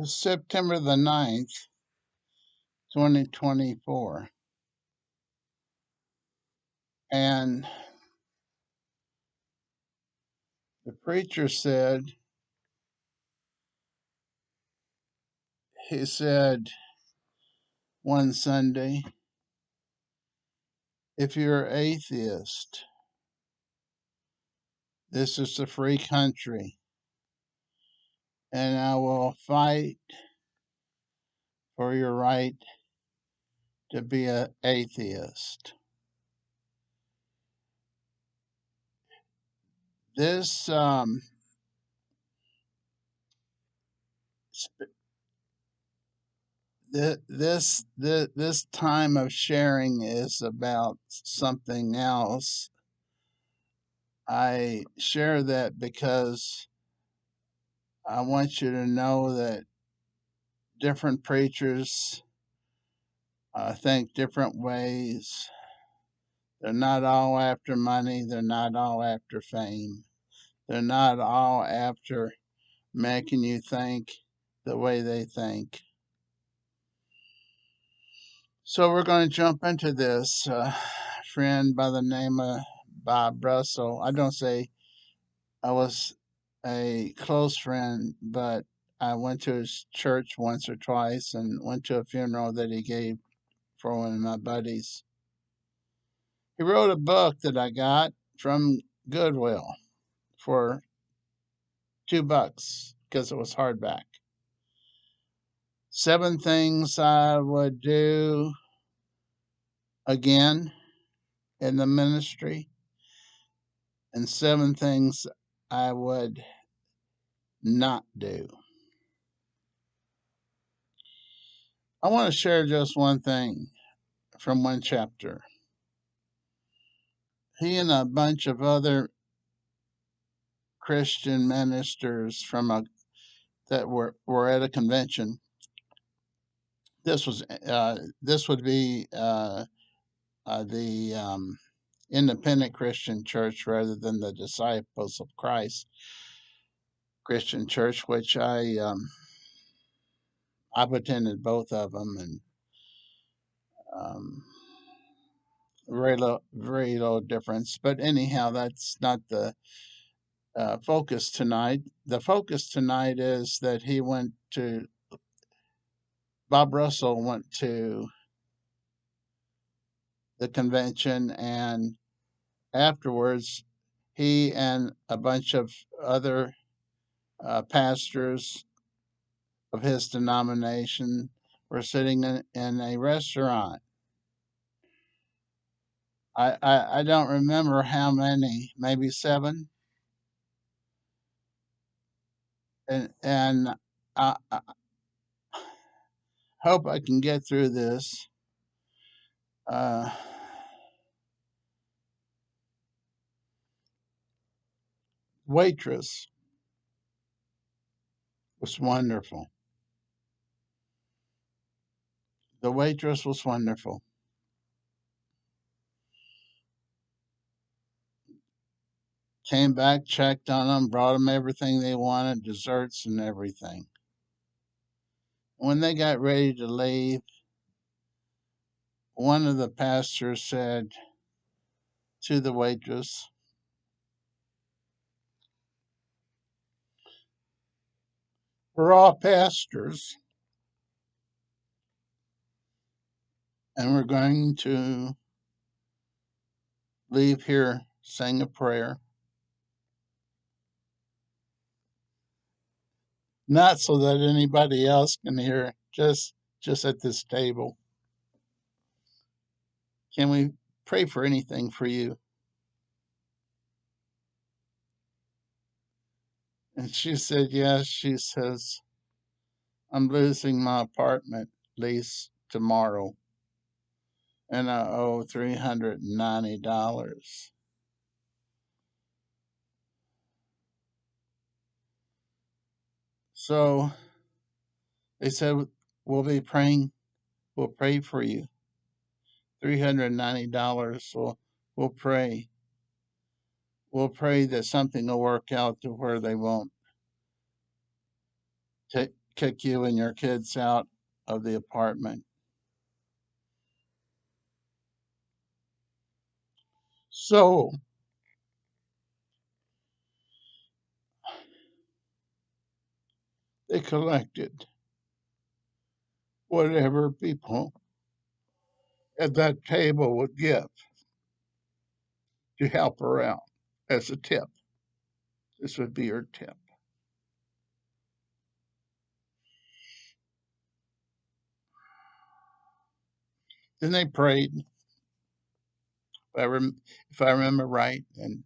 September the 9th, 2024. And the preacher said, he said one Sunday, if you're atheist, this is a free country, and I will fight for your right to be an atheist. This this time of sharing is about something else. I share that because I want you to know that different preachers think different ways. They're not all after money. They're not all after fame. They're not all after making you think the way they think. So we're going to jump into this. Friend by the name of Bob Russell. I don't say I was a close friend, but I went to his church once or twice and went to a funeral that he gave for one of my buddies. He wrote a book that I got from Goodwill for $2 because it was hardback. 7 things I would do again in the ministry, and 7 things I would not do. I want to share just one thing from one chapter. He and a bunch of other Christian ministers that were at a convention. This would be the Independent Christian Church rather than the Disciples of Christ Christian Church, which I've attended both of them, and um, very little difference. But anyhow, that's not the focus tonight. The focus tonight is that Bob Russell went to the convention, and afterwards, he and a bunch of other pastors of his denomination were sitting in a restaurant. I don't remember how many, maybe 7. And I hope I can get through this. Uh, Waitress was wonderful. The waitress was wonderful. Came back, checked on them, brought them everything they wanted, desserts and everything. When they got ready to leave, one of the pastors said to the waitress, "We're all pastors, and we're going to leave here saying a prayer, not so that anybody else can hear, just at this table. Can we pray for anything for you?" And she said, "Yes." She says, "I'm losing my apartment lease tomorrow, and I owe $390. So they said, "We'll be praying. We'll pray for you. $390. So we'll pray. We'll pray that something will work out to where they won't kick you and your kids out of the apartment. So they collected whatever people at that table would give to help her out as a tip. This would be her tip. Then they prayed, if I remember right, and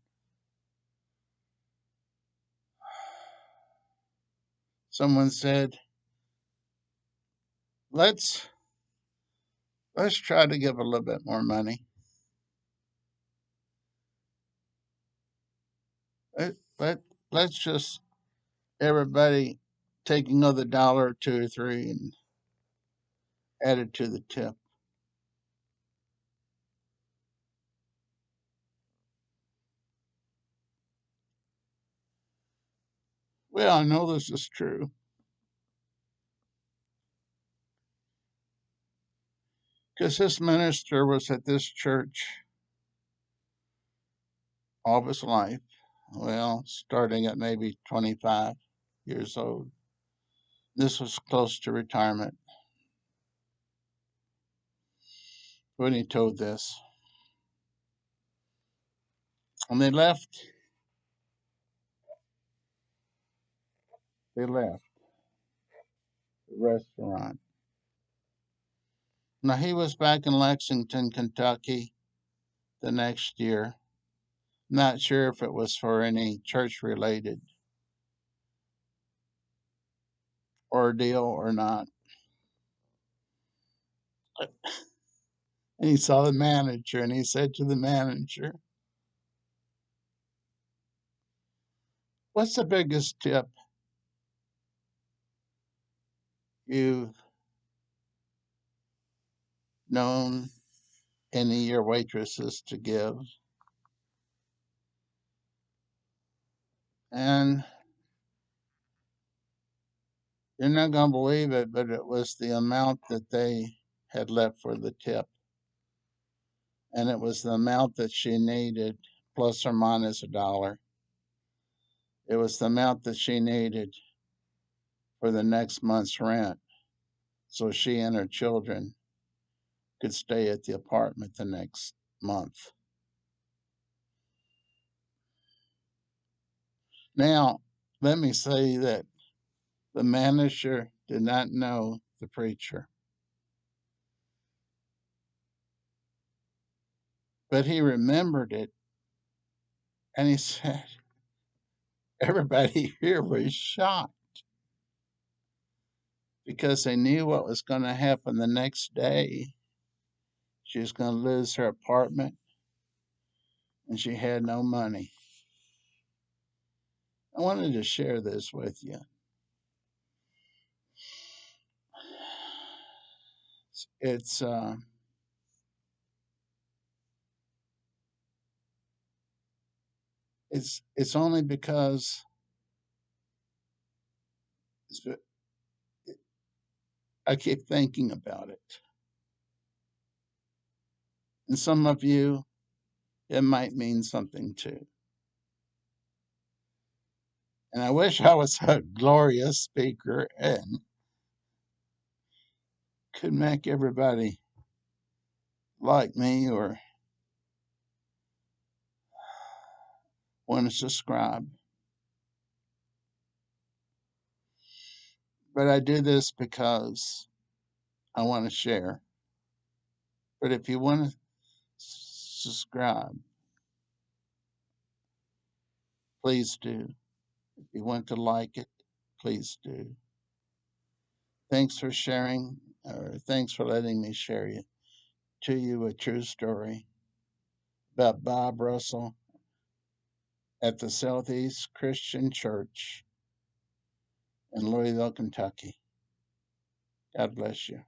someone said, "Let's try to give a little bit more money. Let, let let's just everybody take another dollar or two or three and add it to the tip." Well, I know this is true because this minister was at this church all of his life. Well, starting at maybe 25 years old. This was close to retirement when he told this. And they left the restaurant. Now he was back in Lexington, Kentucky the next year. Not sure if it was for any church related ordeal or not. And he saw the manager and he said to the manager, "What's the biggest tip you've known any of your waitresses to give?" And you're not going to believe it, but it was the amount that they had left for the tip. And it was the amount that she needed, plus or minus a dollar. It was the amount that she needed for the next month's rent so she and her children could stay at the apartment the next month. Now, let me say that the manager did not know the preacher, but he remembered it and he said, everybody here was shocked because they knew what was going to happen the next day. She was going to lose her apartment and she had no money. I wanted to share this with you. It's uh, it's only because it's, I keep thinking about it, and some of you it might mean something too. And I wish I was a glorious speaker and could make everybody like me or want to subscribe. But I do this because I want to share. But if you want to subscribe, please do. If you want to like it, please do. Thanks for sharing, or thanks for letting me share to you a true story about Bob Russell at the Southeast Christian Church in Louisville, Kentucky. God bless you.